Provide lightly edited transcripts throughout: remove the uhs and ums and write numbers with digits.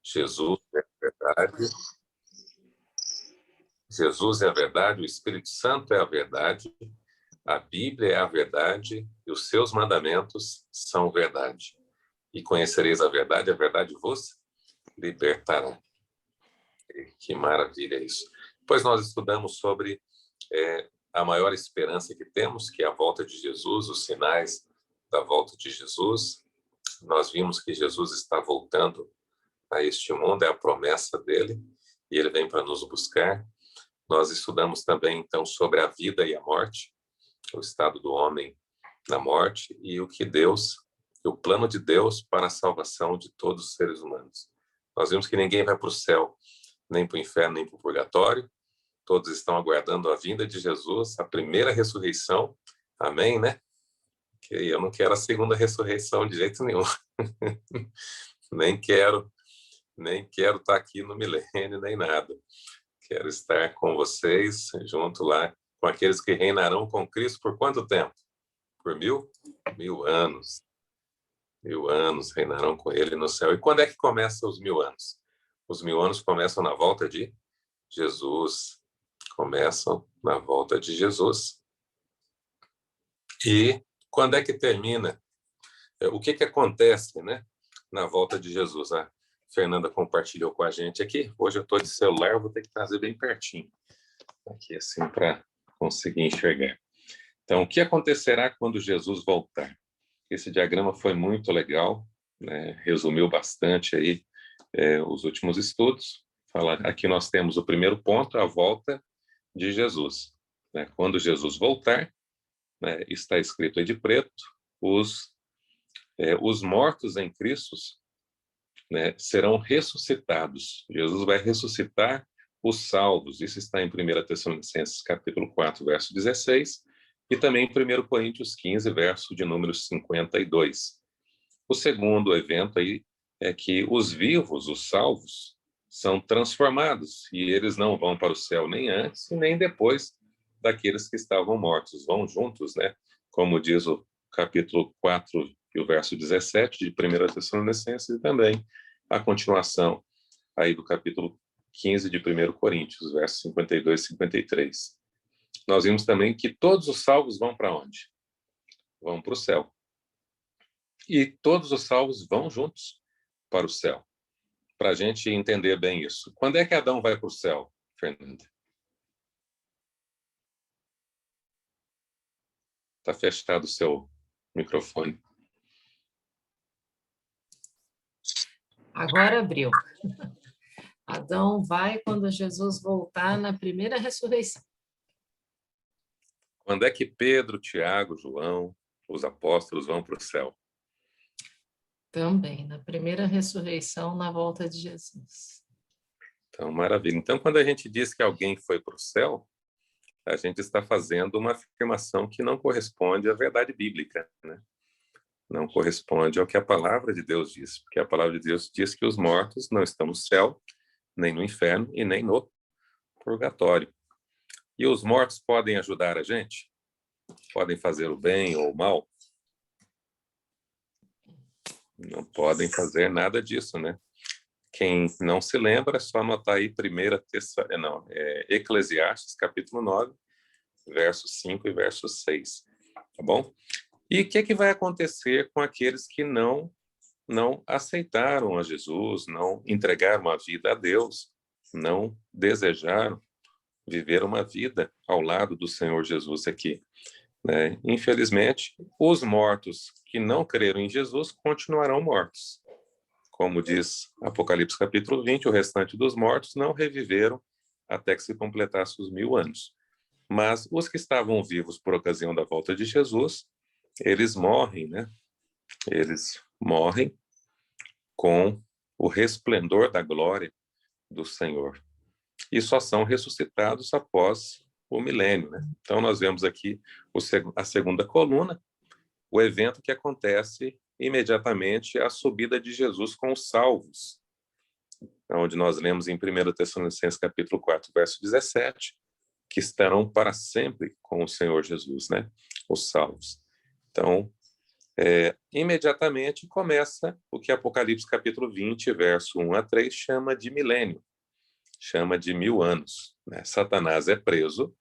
Jesus é a verdade. Jesus é a verdade, o Espírito Santo é a verdade, a Bíblia é a verdade e os seus mandamentos são verdade. E conhecereis a verdade vos libertará. Que maravilha isso. Depois nós estudamos sobre a maior esperança que temos, que é a volta de Jesus, os sinais da volta de Jesus. Nós vimos que Jesus está voltando a este mundo, é a promessa dele, e ele vem para nos buscar. Nós estudamos também, então, sobre a vida e a morte, o estado do homem na morte e o plano de Deus para a salvação de todos os seres humanos. Nós vimos que ninguém vai para o céu, nem para o inferno, nem para o purgatório. Todos estão aguardando a vinda de Jesus, a primeira ressurreição. Amém, né? Que eu não quero a segunda ressurreição de jeito nenhum. nem quero estar aqui no milênio, nem nada. Quero estar com vocês, junto lá, com aqueles que reinarão com Cristo por quanto tempo? Por 1000 anos. 1000 anos reinarão com ele no céu. E quando é que começam os 1000 anos? Os 1000 anos começam na volta de Jesus. Começam na volta de Jesus. E quando é que termina? O que acontece, né, na volta de Jesus? A Fernanda compartilhou com a gente aqui. Hoje eu estou de celular, vou ter que trazer bem pertinho. Aqui assim, para conseguir enxergar. Então, o que acontecerá quando Jesus voltar? Esse diagrama foi muito legal, né? Resumiu bastante aí os últimos estudos. Aqui nós temos o primeiro ponto, a volta de Jesus. Né? Quando Jesus voltar, né, está escrito aí de preto, os mortos em Cristo, né, serão ressuscitados. Jesus vai ressuscitar os salvos. Isso está em 1 Tessalonicenses capítulo 4, verso 16, e também em 1 Coríntios 15, verso de número 52. O segundo evento aí é que os vivos, os salvos, são transformados, e eles não vão para o céu nem antes e nem depois daqueles que estavam mortos. Vão juntos, né? Como diz o capítulo 4 e o verso 17 de 1 Tessalonicenses, e também a continuação aí do capítulo 15 de 1 Coríntios, versos 52 e 53. Nós vimos também que todos os salvos vão para onde? Vão para o céu. E todos os salvos vão juntos para o céu. Para a gente entender bem isso. Quando é que Adão vai para o céu, Fernanda? Está fechado o seu microfone. Agora abriu. Adão vai quando Jesus voltar na primeira ressurreição. Quando é que Pedro, Tiago, João, os apóstolos vão para o céu? Também, na primeira ressurreição, na volta de Jesus. Então, maravilha. Então, quando a gente diz que alguém foi para o céu, a gente está fazendo uma afirmação que não corresponde à verdade bíblica, né? Não corresponde ao que a palavra de Deus diz, porque a palavra de Deus diz que os mortos não estão no céu, nem no inferno e nem no purgatório. E os mortos podem ajudar a gente? Podem fazer o bem ou o mal? Não podem fazer nada disso, né? Quem não se lembra, é só anotar aí Eclesiastes, capítulo 9, verso 5 e verso 6, tá bom? E o que vai acontecer com aqueles que não aceitaram a Jesus, não entregaram a vida a Deus, não desejaram viver uma vida ao lado do Senhor Jesus aqui, né? Infelizmente, os mortos que não creram em Jesus continuarão mortos. Como diz Apocalipse capítulo 20, o restante dos mortos não reviveram até que se completasse os 1000 anos. Mas os que estavam vivos por ocasião da volta de Jesus, eles morrem, né? Eles morrem com o resplendor da glória do Senhor. E só são ressuscitados após o milênio, né? Então, nós vemos aqui a segunda coluna, o evento que acontece imediatamente a subida de Jesus com os salvos, onde nós lemos em 1 Tessalonicenses capítulo 4, verso 17, que estarão para sempre com o Senhor Jesus, né? Os salvos. Então, Imediatamente começa o que Apocalipse capítulo 20, verso 1 a 3, chama de milênio, chama de 1000 anos. Né? Satanás é preso,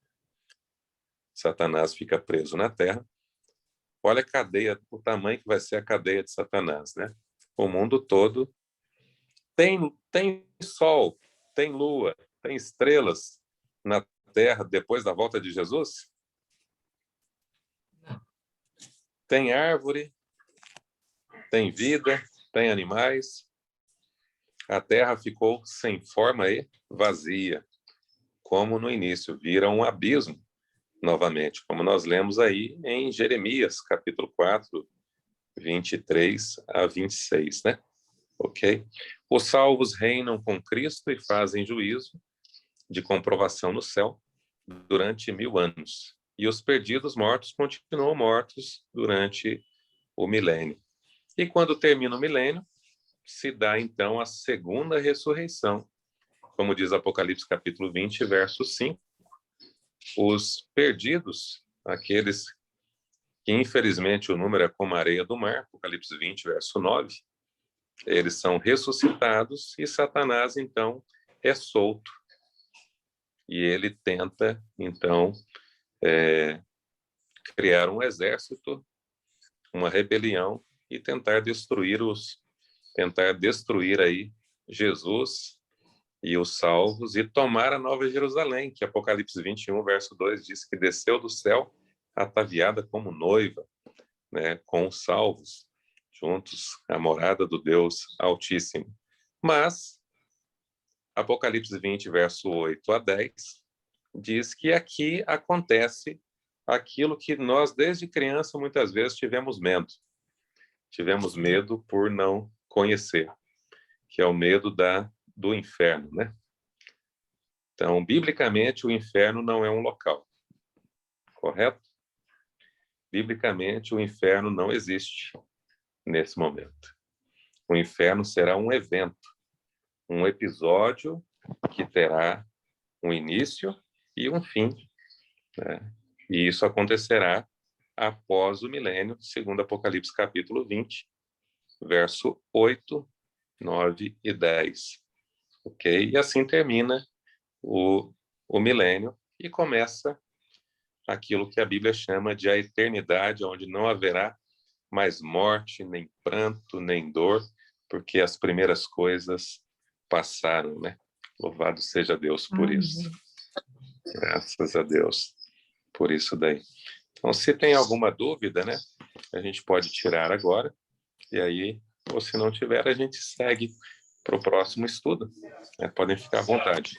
Satanás fica preso na terra. Olha a cadeia, o tamanho que vai ser a cadeia de Satanás, né? O mundo todo tem sol, tem lua, tem estrelas na terra depois da volta de Jesus? Tem árvore, tem vida, tem animais. A terra ficou sem forma e vazia, como no início, vira um abismo novamente, como nós lemos aí em Jeremias, capítulo 4, 23 a 26, né? Ok? Os salvos reinam com Cristo e fazem juízo de comprovação no céu durante 1000 anos. E os perdidos mortos continuam mortos durante o milênio. E quando termina o milênio, se dá então a segunda ressurreição, como diz Apocalipse capítulo 20, verso 5. Os perdidos, aqueles que infelizmente o número é como a areia do mar, Apocalipse 20, verso 9, eles são ressuscitados e Satanás então é solto. E ele tenta então criar um exército, uma rebelião e tentar destruir aí Jesus e os salvos e tomar a Nova Jerusalém, que Apocalipse 21, verso 2 diz que desceu do céu ataviada como noiva, né, com os salvos, juntos à morada do Deus Altíssimo. Mas Apocalipse 20, verso 8 a 10 diz que aqui acontece aquilo que nós desde criança muitas vezes tivemos medo. Tivemos medo por não conhecer, que é o medo do inferno, né? Então, biblicamente, o inferno não é um local, correto? Biblicamente, o inferno não existe nesse momento. O inferno será um evento, um episódio que terá um início e um fim, né? E isso acontecerá após o milênio, segundo Apocalipse capítulo 20, verso 8, 9 e 10. Ok? E assim termina o milênio e começa aquilo que a Bíblia chama de a eternidade, onde não haverá mais morte, nem pranto, nem dor, porque as primeiras coisas passaram, né? Louvado seja Deus por isso. Graças a Deus por isso daí. Então, se tem alguma dúvida, né? A gente pode tirar agora, e aí, ou se não tiver, a gente segue para o próximo estudo. Né? Podem ficar à vontade.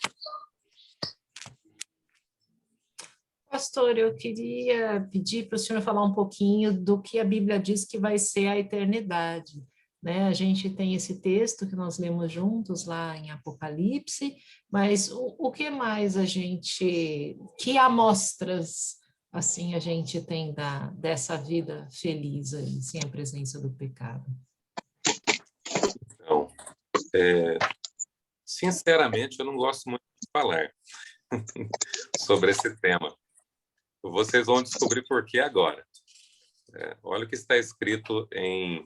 Pastor, eu queria pedir para o senhor falar um pouquinho do que a Bíblia diz que vai ser a eternidade. Né? A gente tem esse texto que nós lemos juntos lá em Apocalipse, mas o que mais que amostras assim a gente tem dessa vida feliz aí, sem a presença do pecado? Então, sinceramente, eu não gosto muito de falar sobre esse tema. Vocês vão descobrir por que agora. Olha o que está escrito em...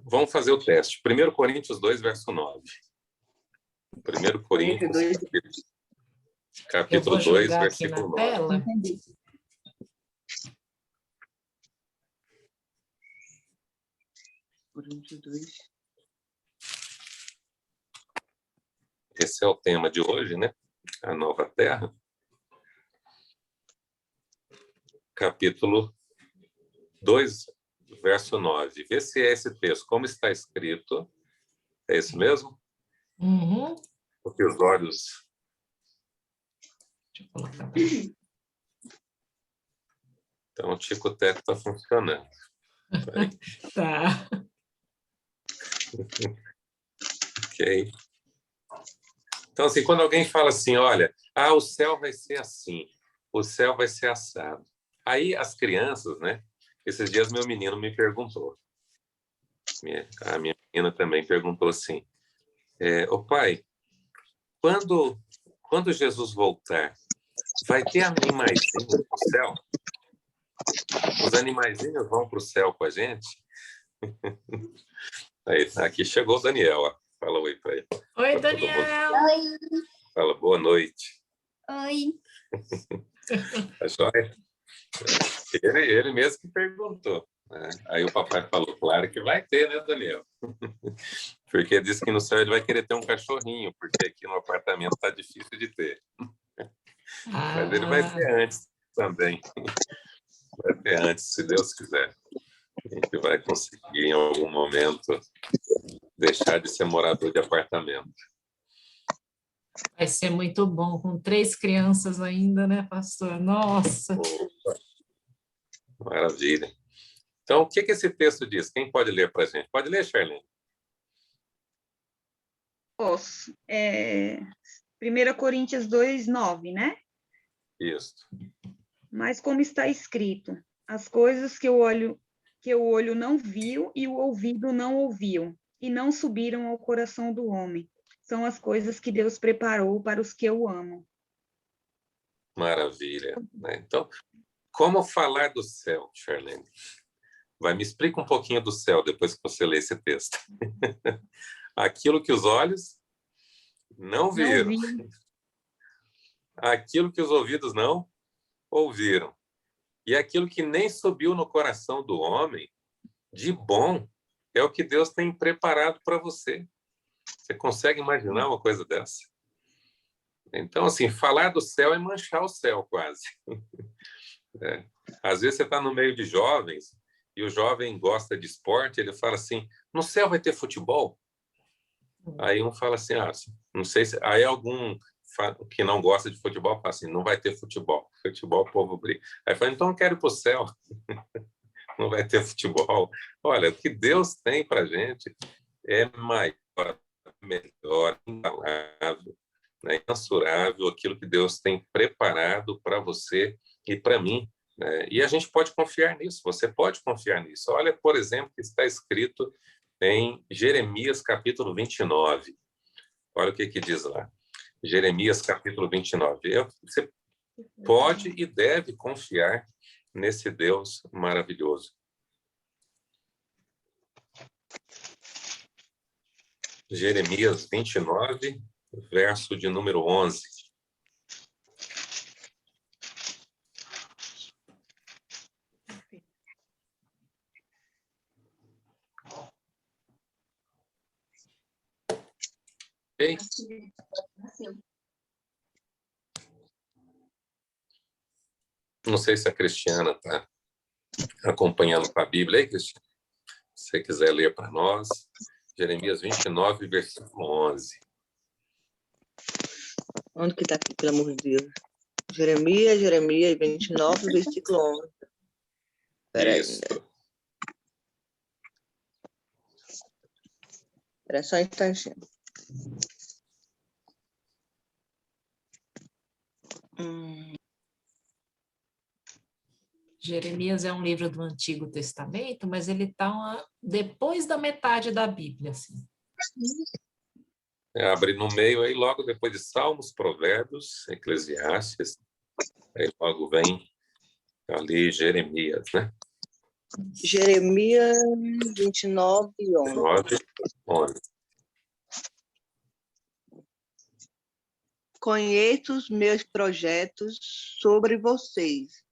Vamos fazer o teste. 1 Coríntios 2, verso 9. 1 Coríntios, capítulo 2, versículo 9. Tela. Esse é o tema de hoje, né? A nova terra. Capítulo 2, verso 9. Vê se é esse texto. Como está escrito? É esse mesmo? Uhum. Porque os olhos... Deixa eu colocar. Então, o tico-teco está funcionando. Tá. Ok. Então, assim, quando alguém fala assim, olha, o céu vai ser assim, o céu vai ser assado. Aí as crianças, né? Esses dias meu menino me perguntou, a minha menina também perguntou assim, ô pai, quando Jesus voltar, vai ter animaizinho no céu? Os animaizinhos vão para o céu com a gente. Aí, aqui chegou o Daniel, ó. Fala oi para ele. Oi, Daniel! Oi. Fala boa noite. Oi. Tá joia? Ele mesmo que perguntou, né? Aí o papai falou, claro que vai ter, né, Daniel? Porque disse que no céu ele vai querer ter um cachorrinho, porque aqui no apartamento tá difícil de ter. Mas ele vai ter antes também. Vai ter antes, se Deus quiser. A gente vai conseguir, em algum momento, deixar de ser morador de apartamento. Vai ser muito bom, com 3 crianças ainda, né, pastor? Nossa! Opa, maravilha. Então, o que esse texto diz? Quem pode ler para a gente? Pode ler, Charlene? Posso. 1 Coríntios 2:9, né? Isso. Mas como está escrito, as coisas que o olho não viu e o ouvido não ouviu, e não subiram ao coração do homem, são as coisas que Deus preparou para os que o amam. Maravilha. Né? Então, como falar do céu, Charlene? Me explica um pouquinho do céu depois que você lê esse texto. Aquilo que os olhos não viram. Aquilo que os ouvidos não ouviram. E aquilo que nem subiu no coração do homem, de bom, é o que Deus tem preparado para você. Você consegue imaginar uma coisa dessa? Então, assim, falar do céu é manchar o céu, quase. É. Às vezes você está no meio de jovens e o jovem gosta de esporte, ele fala assim, no céu vai ter futebol? Aí um fala assim, não sei se... Aí algum que não gosta de futebol fala assim, não vai ter futebol. Futebol, o povo briga. Aí fala, então eu quero ir para o céu. Não vai ter futebol. Olha, o que Deus tem para a gente é maior, melhor, inalável, né? Inmensurável aquilo que Deus tem preparado para você e para mim. Né? E a gente pode confiar nisso, você pode confiar nisso. Olha, por exemplo, que está escrito em Jeremias, capítulo 29. Olha o que diz lá. Jeremias, capítulo 29. Você pode e deve confiar nesse Deus maravilhoso. Jeremias 29, verso de número 11. Okay? Não sei se a Cristiana está acompanhando com a Bíblia aí, Cristiana. Se você quiser ler para nós, Jeremias 29, versículo 11. Onde que está aqui, pelo amor de Deus? Jeremias 29, versículo 11. Peraí. Espera só um instantinho. Jeremias é um livro do Antigo Testamento, mas ele está depois da metade da Bíblia, assim. Abre no meio aí, logo depois de Salmos, Provérbios, Eclesiastes, aí logo vem ali Jeremias, né? Jeremias 29, 11. 11. Conheço os meus projetos sobre vocês.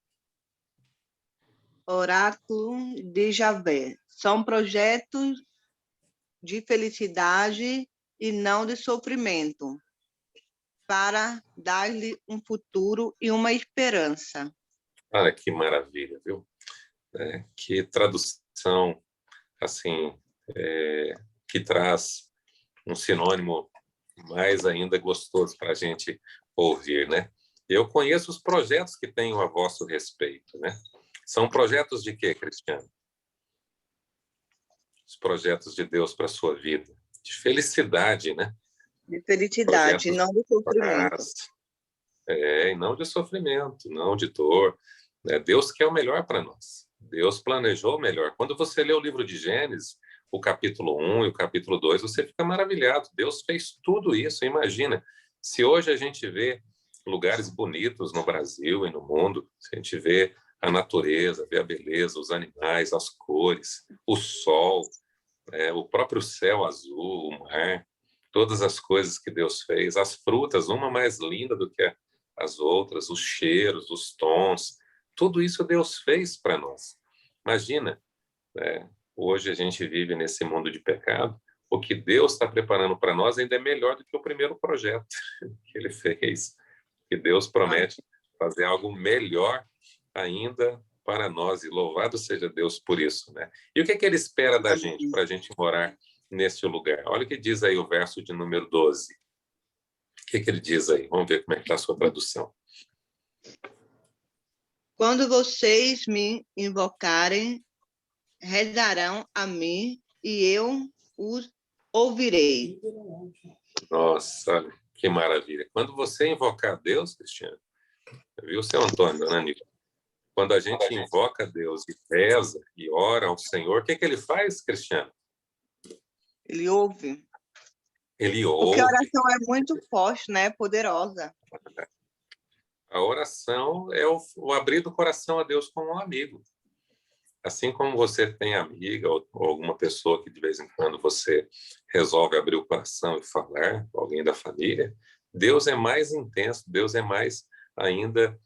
Oráculo de Javé. São projetos de felicidade e não de sofrimento, para dar-lhe um futuro e uma esperança. Olha que maravilha, viu? Que tradução, assim, que traz um sinônimo mais ainda gostoso para a gente ouvir, né? Eu conheço os projetos que tenho a vosso respeito, né? São projetos de quê, Cristiano? Os projetos de Deus para a sua vida. De felicidade, né? De felicidade, não de sofrimento. E não de sofrimento, não de dor. Deus quer o melhor para nós. Deus planejou o melhor. Quando você lê o livro de Gênesis, o capítulo 1 e o capítulo 2, você fica maravilhado. Deus fez tudo isso. Imagina, se hoje a gente vê lugares bonitos no Brasil e no mundo, se a gente vê a natureza, ver a beleza, os animais, as cores, o sol, o próprio céu azul, o mar, todas as coisas que Deus fez, as frutas, uma mais linda do que as outras, os cheiros, os tons, tudo isso Deus fez para nós. Imagina, hoje a gente vive nesse mundo de pecado, o que Deus está preparando para nós ainda é melhor do que o primeiro projeto que Ele fez, que Deus promete fazer algo melhor ainda para nós, e louvado seja Deus por isso, né? E o que é que Ele espera da gente, para a gente morar nesse lugar? Olha o que diz aí o verso de número 12. O que é que ele diz aí? Vamos ver como é que está a sua tradução. Quando vocês me invocarem, rezarão a mim e eu os ouvirei. Nossa, olha, que maravilha. Quando você invocar Deus, Cristiano, viu, seu Antônio, dona Aníbal? Quando a gente invoca Deus e reza e ora ao Senhor, o que é que Ele faz, Cristiano? Ele ouve. Ele Porque ouve. a oração é muito forte, né? Poderosa. A oração é o abrir do coração a Deus como um amigo. Assim como você tem amiga ou alguma pessoa que de vez em quando você resolve abrir o coração e falar, alguém da família, Deus é mais intenso, Deus é mais ainda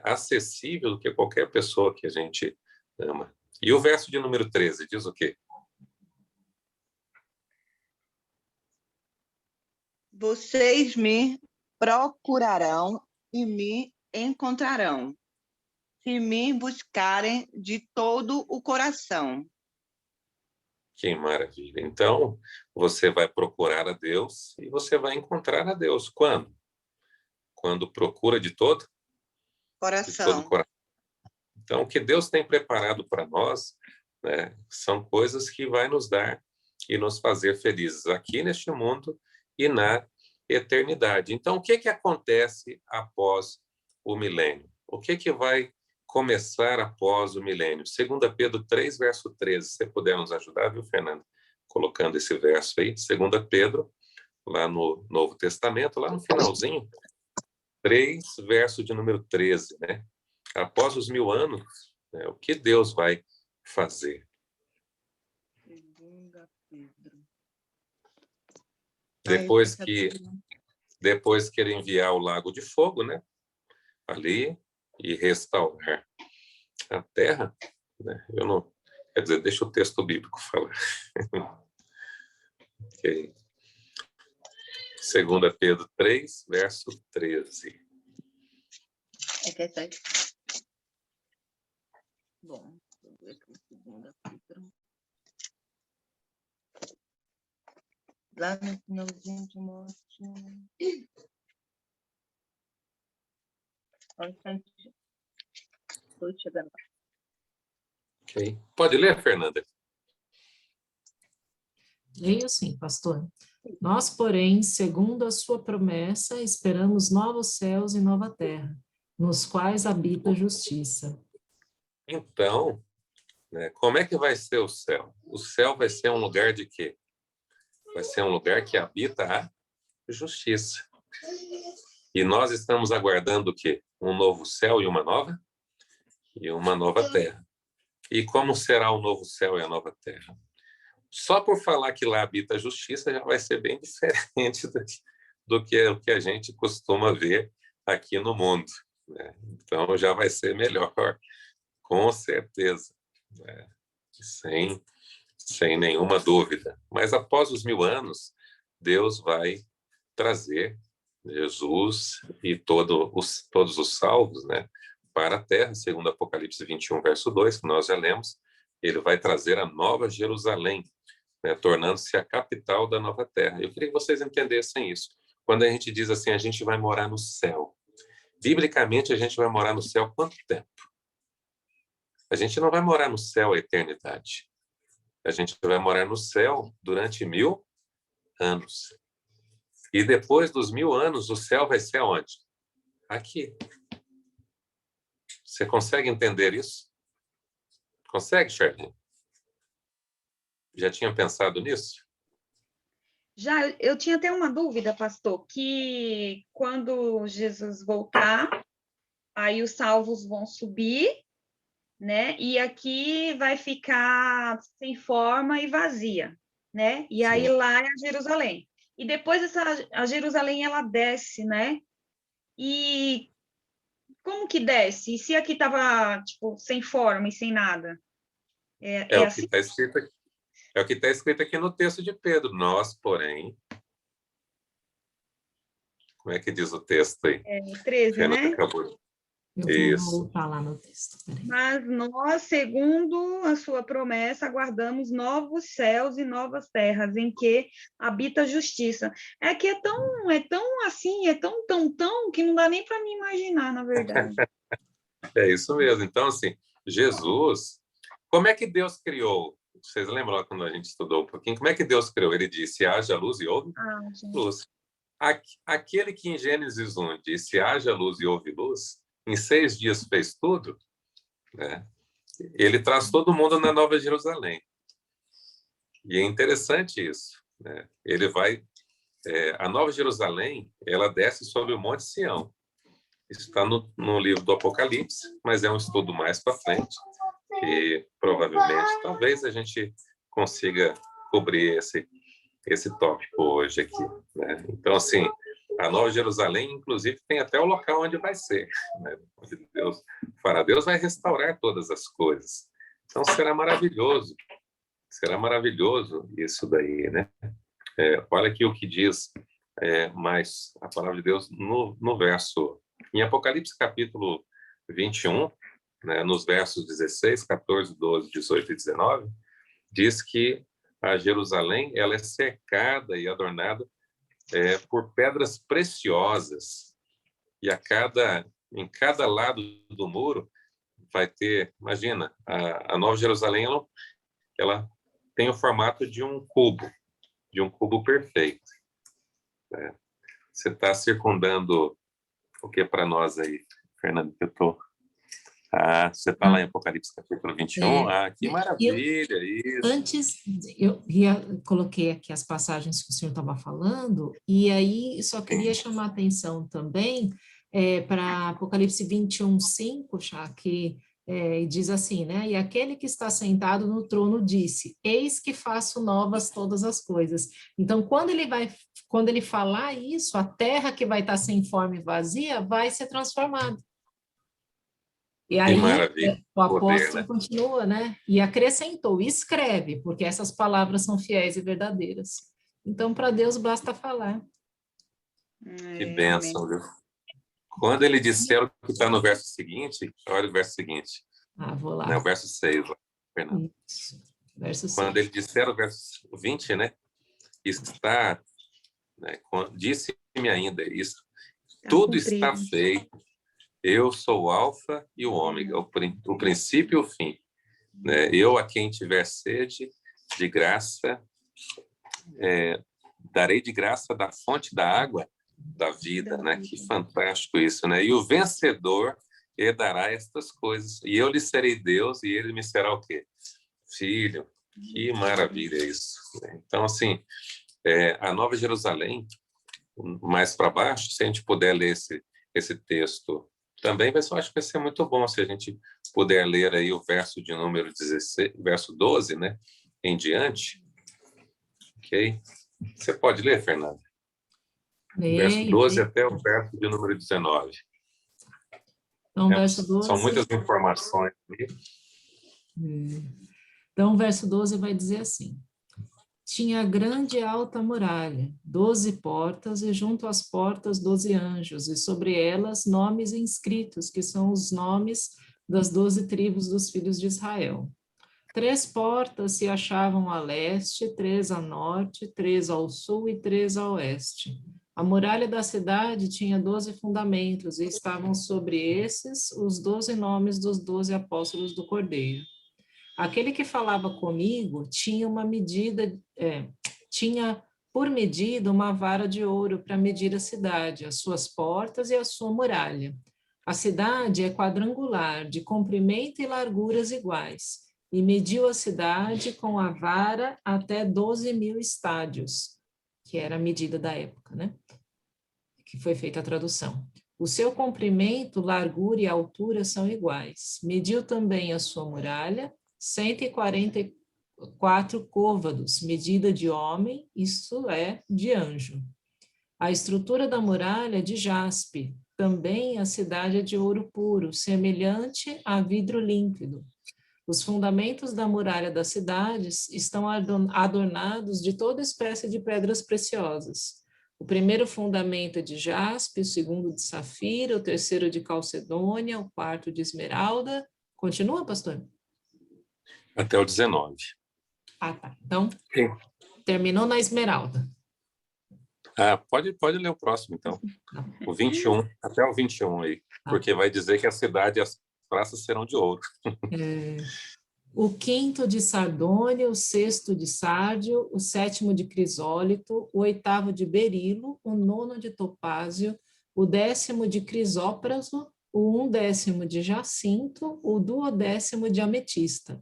acessível do que qualquer pessoa que a gente ama. E o verso de número 13 diz o quê? Vocês me procurarão e me encontrarão, se me buscarem de todo o coração. Que maravilha. Então, você vai procurar a Deus e você vai encontrar a Deus. Quando? Quando procura de todo? De todo o coração. Então, o que Deus tem preparado para nós, né, são coisas que vai nos dar e nos fazer felizes aqui neste mundo e na eternidade. Então, o que que acontece após o milênio? O que que vai começar após o milênio? 2 Pedro 3, verso 13. Se você puder nos ajudar, viu, Fernando? Colocando esse verso aí, 2 Pedro, lá no Novo Testamento, lá no finalzinho, 3, verso de número 13, né? Após os 1000 anos, né, o que Deus vai fazer? 2 Pedro. Depois que ele enviar o lago de fogo, né, ali, e restaurar a terra, né, eu não, quer dizer, deixa o texto bíblico falar. Okay. 2 Pedro 3, verso 13. Bom, vou ver aqui, 2 Pedro. Lá no finalzinho de morte. Estou chegando lá. Okay. Pode ler, Fernanda? Leio sim, pastor. Nós, porém, segundo a sua promessa, esperamos novos céus e nova terra, nos quais habita a justiça. Então, né, como é que vai ser o céu? O céu vai ser um lugar de quê? Vai ser um lugar que habita a justiça. E nós estamos aguardando o quê? Um novo céu e uma nova terra. E como será o novo céu e a nova terra? Só por falar que lá habita a justiça já vai ser bem diferente do que o que a gente costuma ver aqui no mundo, né? Então já vai ser melhor, com certeza, né? Sem nenhuma dúvida. Mas após os 1000 anos, Deus vai trazer Jesus e todos os salvos, né, para a terra, segundo Apocalipse 21, verso 2, que nós já lemos. Ele vai trazer a nova Jerusalém, né, tornando-se a capital da nova terra. Eu queria que vocês entendessem isso. Quando a gente diz assim, a gente vai morar no céu. Biblicamente, a gente vai morar no céu quanto tempo? A gente não vai morar no céu a eternidade. A gente vai morar no céu durante 1000 anos. E depois dos 1000 anos, o céu vai ser aonde? Aqui. Você consegue entender isso? Consegue, Charlene? Já tinha pensado nisso? Já, eu tinha até uma dúvida, pastor, que quando Jesus voltar, Aí os salvos vão subir, né? E aqui vai ficar sem forma e vazia, né? E aí Sim. lá é a Jerusalém. E depois a Jerusalém ela desce, né? E como que desce? E se aqui estava tipo sem forma e sem nada? É É o que assim? está escrito aqui. É o que está escrito aqui no texto de Pedro. Nós, porém, como é que diz o texto aí? 13, Fernanda né? acabou. Eu vou Isso. voltar lá no texto. Peraí. Mas nós, segundo a sua promessa, aguardamos novos céus e novas terras em que habita a justiça. É que é tão assim, é tão, que não dá nem para me imaginar, na verdade. É isso mesmo. Então, assim, Jesus, como é que Deus criou? Vocês lembram lá quando a gente estudou um pouquinho? Como é que Deus criou? Ele disse, haja luz e houve Ah, gente. luz. Aquele que em Gênesis 1 disse, haja luz e houve luz, em 6 dias fez tudo, né? Ele traz todo mundo na Nova Jerusalém. E é interessante isso, né? Ele vai... a Nova Jerusalém, ela desce sobre o Monte Sião. Isso está no livro do Apocalipse, mas é um estudo mais para frente. E provavelmente, talvez a gente consiga cobrir esse tópico hoje aqui, né? Então, assim, a Nova Jerusalém, inclusive, tem até o local onde vai ser, né? Onde Deus fará. Deus vai restaurar todas as coisas. Então, será maravilhoso isso daí, né? Olha aqui o que diz mais a palavra de Deus no verso, em Apocalipse capítulo 21, né, nos versos 16, 14, 12, 18 e 19, diz que a Jerusalém ela é cercada e adornada por pedras preciosas, e em cada lado do muro vai ter, imagina, a Nova Jerusalém ela tem o formato de um cubo perfeito, né? Você está circundando o que para nós aí, Fernando, que eu tô... você está lá em Apocalipse capítulo 21? Que maravilha isso. Antes, coloquei aqui as passagens que o senhor estava falando, e aí só queria chamar a atenção também para Apocalipse 21:5, já que diz assim, né? E aquele que está sentado no trono disse, eis que faço novas todas as coisas. Então, quando ele falar isso, a terra que vai estar sem forma e vazia vai ser transformada. E Que aí maravilha. o Poder, apóstolo né? continua, né? E acrescentou, escreve, porque essas palavras são fiéis e verdadeiras. Então, para Deus basta falar. Que Amém. bênção, viu? Quando ele disser o que está no verso seguinte, olha o verso seguinte, Vou lá. né? O verso 6, Fernando. Isso. Verso 6. Quando ele disser o verso 20, né? Está, né? Disse-me ainda isso, tudo está feito, eu sou o alfa e o ômega, o princípio e o fim, né? Eu a quem tiver sede de graça, darei de graça da fonte da água da vida, né? Que fantástico isso, né? E o vencedor herdará estas coisas, e eu lhe serei Deus, e ele me será o quê? Filho. Que maravilha isso. Então, assim, a Nova Jerusalém, mais para baixo, se a gente puder ler esse texto também, eu acho que vai ser muito bom se a gente puder ler aí o verso de número 16, verso 12, né? Em diante. Ok? Você pode ler, Fernanda? Verso 12 até o verso de número 19. Então, verso 12... São muitas informações. Então, o verso 12 vai dizer assim: tinha grande e alta muralha, 12 portas, e junto às portas 12 anjos, e sobre elas nomes inscritos, que são os nomes das 12 tribos dos filhos de Israel. 3 portas se achavam a leste, 3 a norte, 3 ao sul e 3 a oeste. A muralha da cidade tinha 12 fundamentos, e estavam sobre esses os 12 nomes dos 12 apóstolos do Cordeiro. Aquele que falava comigo tinha tinha por medida uma vara de ouro para medir a cidade, as suas portas e a sua muralha. A cidade é quadrangular, de comprimento e larguras iguais, e mediu a cidade com a vara até 12.000 estádios, que era a medida da época, né? Que foi feita a tradução. O seu comprimento, largura e altura são iguais. Mediu também a sua muralha, 144 côvados, medida de homem, isto é, de anjo. A estrutura da muralha é de jaspe, também a cidade é de ouro puro, semelhante a vidro límpido. Os fundamentos da muralha das cidades estão adornados de toda espécie de pedras preciosas. O primeiro fundamento é de jaspe, o segundo de safira, o terceiro de calcedônia, o quarto de esmeralda. Continua, pastor? Até o 19. Ah, tá. Então, Sim. terminou na esmeralda. Pode ler o próximo, então. O 21, até o 21 aí. Porque vai dizer que a cidade e as praças serão de ouro. O quinto de sardônia, o sexto de sárdio, o sétimo de crisólito, o oitavo de berilo, o nono de topázio, o 10º de crisópraso, o 11º de jacinto, o 12º de ametista.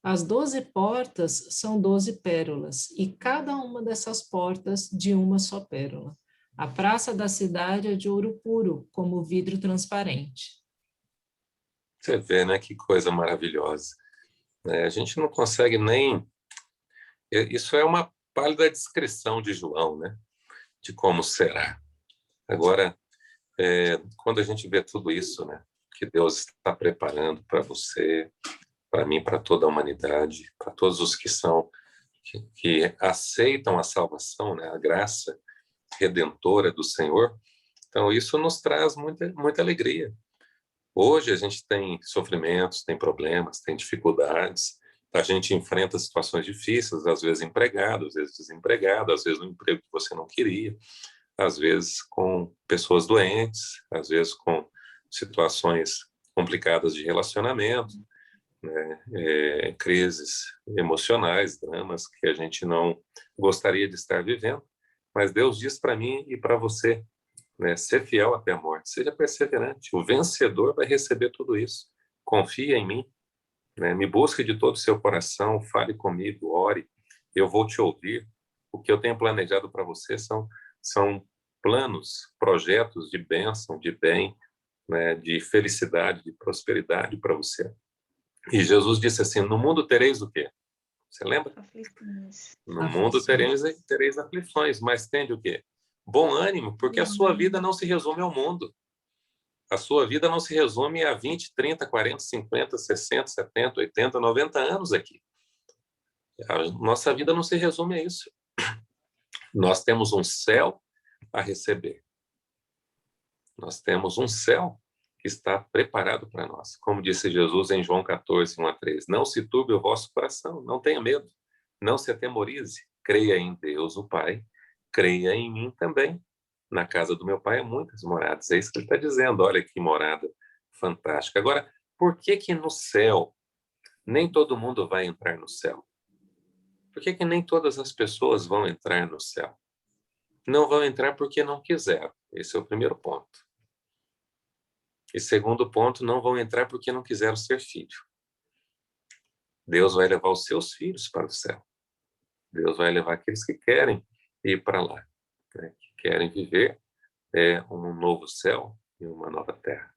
As 12 portas são 12 pérolas, e cada uma dessas portas de uma só pérola. A praça da cidade é de ouro puro, como vidro transparente. Você vê, né? Que coisa maravilhosa. A gente não consegue nem... Isso é uma pálida descrição de João, né? De como será. Agora, quando a gente vê tudo isso, né? Que Deus está preparando para você, para mim, para toda a humanidade, para todos os que aceitam a salvação, né? A graça redentora do Senhor. Então, isso nos traz muita alegria. Hoje a gente tem sofrimentos, tem problemas, tem dificuldades, a gente enfrenta situações difíceis, às vezes empregado, às vezes desempregado, às vezes no emprego que você não queria, às vezes com pessoas doentes, às vezes com situações complicadas de relacionamento, né? Crises emocionais, dramas que a gente não gostaria de estar vivendo, mas Deus diz para mim e para você, né, ser fiel até a morte, seja perseverante, o vencedor vai receber tudo isso, confia em mim, né, me busque de todo o seu coração, fale comigo, ore, eu vou te ouvir, o que eu tenho planejado para você são planos, projetos de bênção, de bem, né, de felicidade, de prosperidade para você. E Jesus disse assim, no mundo tereis o quê? Você lembra? Aflições. No mundo tereis aflições, mas tende o quê? Bom ânimo, porque a sua vida não se resume ao mundo. A sua vida não se resume a 20, 30, 40, 50, 60, 70, 80, 90 anos aqui. A nossa vida não se resume a isso. Nós temos um céu a receber. Nós temos um céu que está preparado para nós. Como disse Jesus em João 14, 1-3, não se turbe o vosso coração, não tenha medo, não se atemorize, creia em Deus o Pai, creia em mim também. Na casa do meu pai há muitas moradas. É isso que ele está dizendo. Olha que morada fantástica. Agora, por que no céu nem todo mundo vai entrar no céu? Por que nem todas as pessoas vão entrar no céu? Não vão entrar porque não quiseram. Esse é o primeiro ponto. E segundo ponto, não vão entrar porque não quiseram ser filho. Deus vai levar os seus filhos para o céu. Deus vai levar aqueles que querem ir para lá, né? Que querem viver um novo céu e uma nova terra,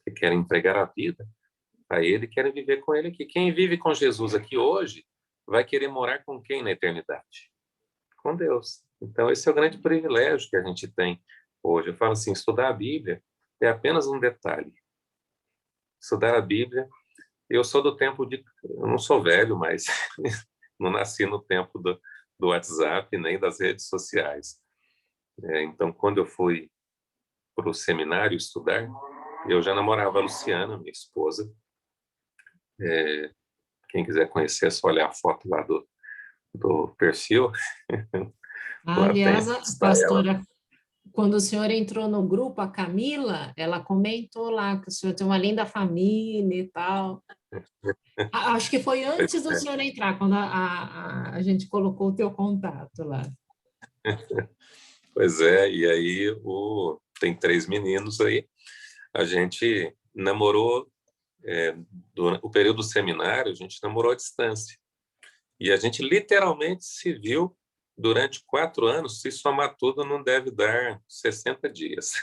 que querem entregar a vida a Ele, querem viver com Ele aqui. Quem vive com Jesus aqui hoje vai querer morar com quem na eternidade? Com Deus. Então, esse é o grande privilégio que a gente tem hoje. Eu falo assim, estudar a Bíblia é apenas um detalhe. Estudar a Bíblia, eu sou do tempo eu não sou velho, mas não nasci no tempo do WhatsApp nem das redes sociais. Então, quando eu fui para o seminário estudar, eu já namorava a Luciana, minha esposa. Quem quiser conhecer, é só olhar a foto lá do perfil. Aliás, pastora, ela. quando o senhor entrou no grupo, a Camila, ela comentou lá que o senhor tem uma linda família e tal. Acho que foi antes do senhor entrar, quando a gente colocou o teu contato lá. Pois é, e aí tem 3 meninos aí. A gente namorou, durante o período do seminário, a gente namorou à distância. E a gente literalmente se viu durante 4 anos, se somar tudo, não deve dar 60 dias.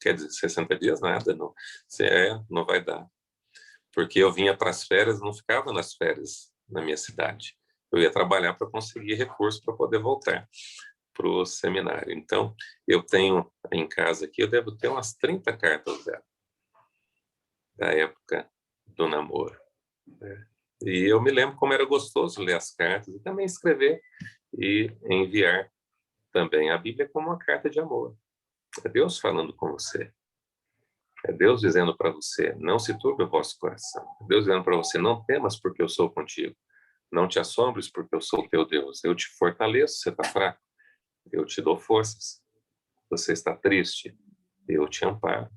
Quer dizer, 60 dias nada, não, não vai dar. Porque eu vinha para as férias, não ficava nas férias na minha cidade. Eu ia trabalhar para conseguir recursos para poder voltar para o seminário. Então, eu tenho em casa aqui, eu devo ter umas 30 cartas dela, da época do namoro, né? E eu me lembro como era gostoso ler as cartas e também escrever e enviar também a Bíblia como uma carta de amor. É Deus falando com você. É Deus dizendo para você, não se turbe o vosso coração. É Deus dizendo para você, não temas porque eu sou contigo. Não te assombres porque eu sou teu Deus. Eu te fortaleço, você está fraco. Eu te dou forças. Você está triste, eu te amparo.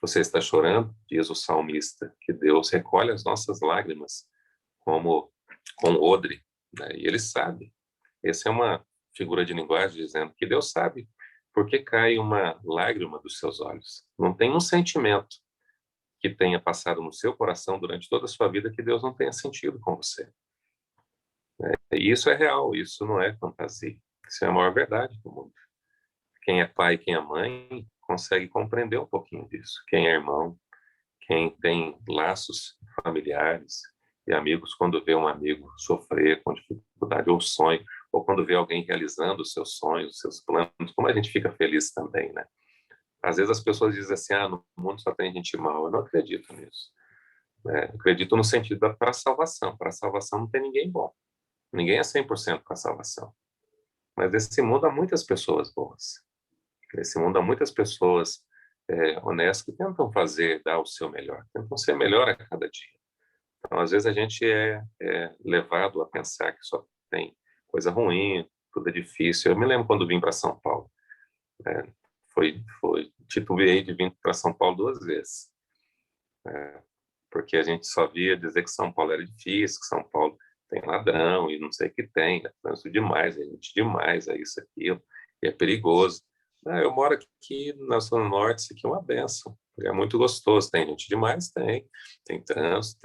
Você está chorando, diz o salmista, que Deus recolhe as nossas lágrimas como com odre, né? E ele sabe. Essa é uma figura de linguagem dizendo que Deus sabe por que cai uma lágrima dos seus olhos. Não tem um sentimento que tenha passado no seu coração durante toda a sua vida que Deus não tenha sentido com você. E isso é real, isso não é fantasia. Isso é a maior verdade do mundo. Quem é pai, quem é mãe, consegue compreender um pouquinho disso. Quem é irmão, quem tem laços familiares e amigos, quando vê um amigo sofrer com dificuldade ou sonho, ou quando vê alguém realizando os seus sonhos, os seus planos, como a gente fica feliz também, né? Às vezes as pessoas dizem assim, no mundo só tem gente mal. Eu não acredito nisso. Eu acredito no sentido para a salvação. Para a salvação não tem ninguém bom. Ninguém é 100% para a salvação. Mas nesse mundo há muitas pessoas boas. Nesse mundo há muitas pessoas honestas que tentam dar o seu melhor, tentam ser melhor a cada dia. Então, às vezes a gente é levado a pensar que só tem coisa ruim, tudo é difícil. Eu me lembro quando vim para São Paulo. Titubeei de vir para São Paulo 2 vezes. Porque a gente só via dizer que São Paulo era difícil, que São Paulo tem ladrão e não sei o que tem, é trânsito demais, é gente demais, é isso, aquilo, e é perigoso. Eu moro aqui na Zona Norte, isso aqui é uma benção, é muito gostoso, tem gente demais? Tem trânsito,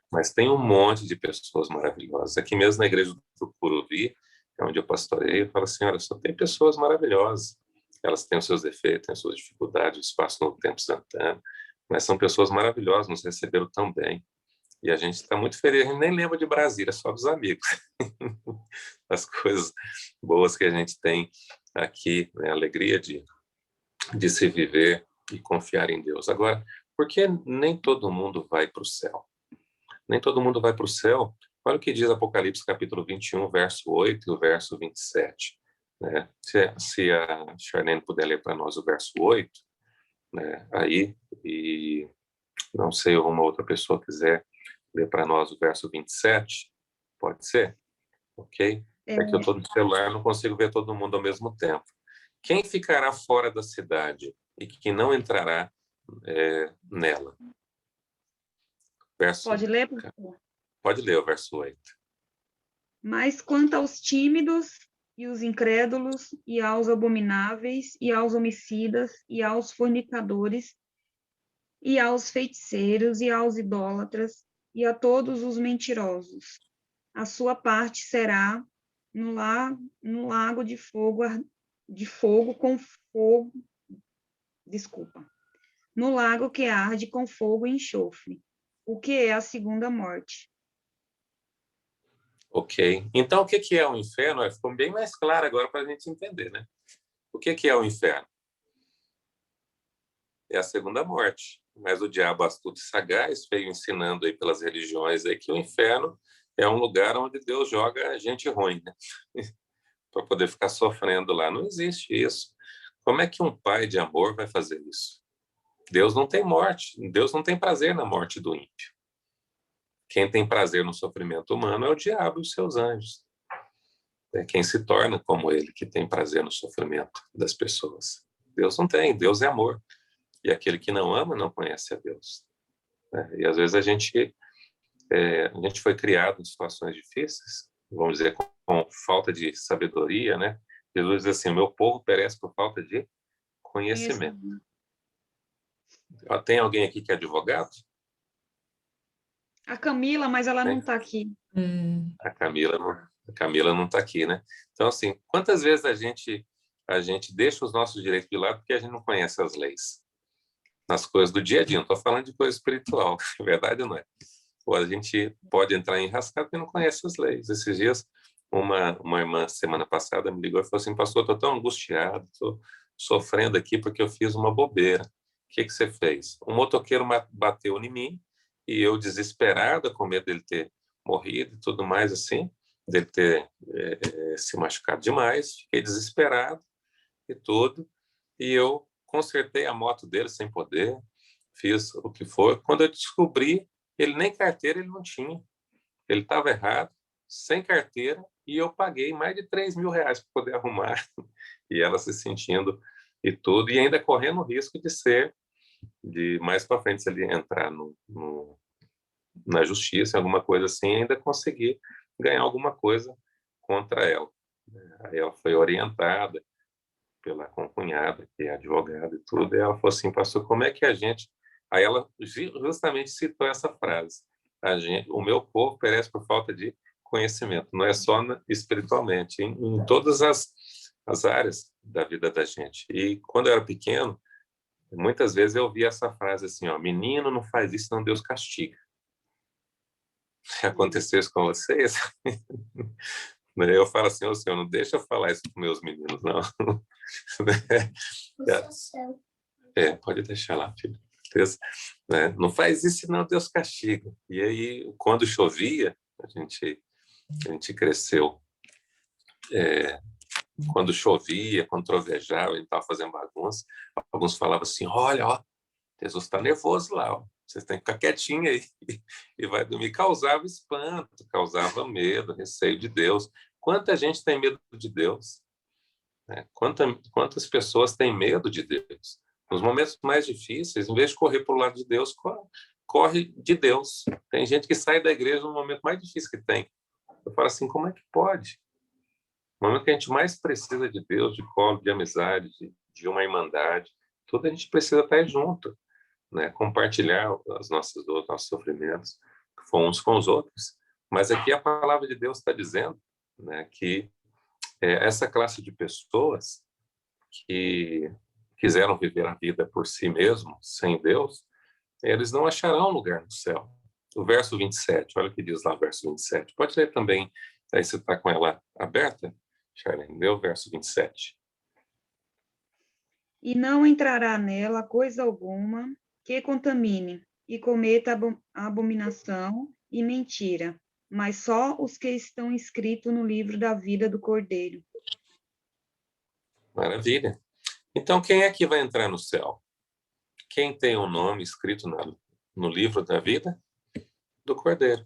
mas tem um monte de pessoas maravilhosas. Aqui mesmo na igreja do Puruvi, é onde eu pastorei, eu falo assim, olha, só tem pessoas maravilhosas, elas têm os seus defeitos, têm as suas dificuldades, o espaço no Tempo Santana, mas são pessoas maravilhosas, nos receberam tão bem. E a gente está muito feliz, a gente nem lembra de Brasília, só dos amigos. As coisas boas que a gente tem aqui, né? A alegria de se viver e confiar em Deus. Agora, por que nem todo mundo vai para o céu? Nem todo mundo vai para o céu. Olha o que diz Apocalipse capítulo 21, verso 8 e o verso 27. Né? Se a Charlene puder ler para nós o verso 8, né? Aí, e não sei, uma outra pessoa quiser ler para nós o verso 27, pode ser? Ok? É que eu estou no celular, não consigo ver todo mundo ao mesmo tempo. Quem ficará fora da cidade e que não entrará nela? Pode ler, professor? Pode ler o verso 8. Mas quanto aos tímidos e os incrédulos, e aos abomináveis, e aos homicidas, e aos fornicadores, e aos feiticeiros, e aos idólatras, e a todos os mentirosos, a sua parte será no lago de fogo com fogo, no lago que arde com fogo e enxofre, o que é a segunda morte. Ok. Então, o que é o inferno? Ficou bem mais claro agora para a gente entender, né? O que é o inferno? É a segunda morte. Mas o diabo astuto e sagaz veio ensinando aí pelas religiões aí que o inferno é um lugar onde Deus joga gente ruim, né? Para poder ficar sofrendo lá. Não existe isso. Como é que um pai de amor vai fazer isso? Deus não tem morte. Deus não tem prazer na morte do ímpio. Quem tem prazer no sofrimento humano é o diabo e os seus anjos. É quem se torna como ele, que tem prazer no sofrimento das pessoas. Deus não tem. Deus é amor. E aquele que não ama não conhece a Deus. E às vezes a gente foi criado em situações difíceis, vamos dizer, com falta de sabedoria, né? Jesus diz assim, o meu povo perece por falta de conhecimento. Tem alguém aqui que é advogado? A Camila, mas ela não está aqui. A Camila não está aqui, né? Então, assim, quantas vezes a gente a gente deixa os nossos direitos de lado porque a gente não conhece as leis. Nas coisas do dia a dia, não estou falando de coisa espiritual, é verdade ou não é? Ou a gente pode entrar em enrascado porque não conhece as leis. Esses dias, uma irmã, semana passada, me ligou e falou assim, pastor, estou tão angustiado, estou sofrendo aqui porque eu fiz uma bobeira. O que você fez? Um motoqueiro bateu em mim e eu, desesperada, com medo dele ter morrido e tudo mais assim, dele ter se machucado demais, fiquei desesperado e tudo, e eu consertei a moto dele sem poder, fiz o que for. Quando eu descobri, ele nem carteira ele não tinha. Ele estava errado, sem carteira, e eu paguei mais de R$ 3.000 para poder arrumar. E ela se sentindo e tudo, e ainda correndo o risco de mais para frente, se ele entrar na justiça, alguma coisa assim, ainda conseguir ganhar alguma coisa contra ela. Aí ela foi orientada pela concunhada, que é advogada e tudo, e ela falou assim, pastor, como é que a gente... Aí ela justamente citou essa frase, o meu povo perece por falta de conhecimento, não é só espiritualmente, em todas as áreas da vida da gente. E quando eu era pequeno, muitas vezes eu ouvia essa frase assim, ó, menino, não faz isso, senão Deus castiga. Aconteceu isso com vocês? Eu falo assim, ô senhor, não deixa eu falar isso com meus meninos, não. Pode deixar lá, filho. Deus, né? Não faz isso, senão Deus castiga. E aí, quando chovia, a gente cresceu. Quando chovia, quando trovejava, a gente estava fazendo bagunça, alguns falavam assim, olha, ó, Jesus está nervoso lá, ó. Vocês têm que ficar quietinho aí e vai dormir. Causava espanto, causava medo, receio de Deus. Quanta gente tem medo de Deus? Né? Quantas pessoas têm medo de Deus? Nos momentos mais difíceis, em vez de correr para o lado de Deus, corre de Deus. Tem gente que sai da igreja no momento mais difícil que tem. Eu falo assim, como é que pode? No momento que a gente mais precisa de Deus, de colo, de amizade, de uma irmandade, tudo a gente precisa estar junto. Né, compartilhar as nossas dores, nossos sofrimentos uns com os outros. Mas aqui a palavra de Deus está dizendo, né, que essa classe de pessoas que quiseram viver a vida por si mesmos, sem Deus, eles não acharão lugar no céu. O verso 27, olha o que diz lá o verso 27. Pode ler também, aí você está com ela aberta, Charlene, lê o verso 27. E não entrará nela coisa alguma que contamine e cometa abominação e mentira, mas só os que estão inscritos no livro da vida do Cordeiro. Maravilha. Então, quem é que vai entrar no céu? Quem tem o nome escrito no livro da vida do Cordeiro.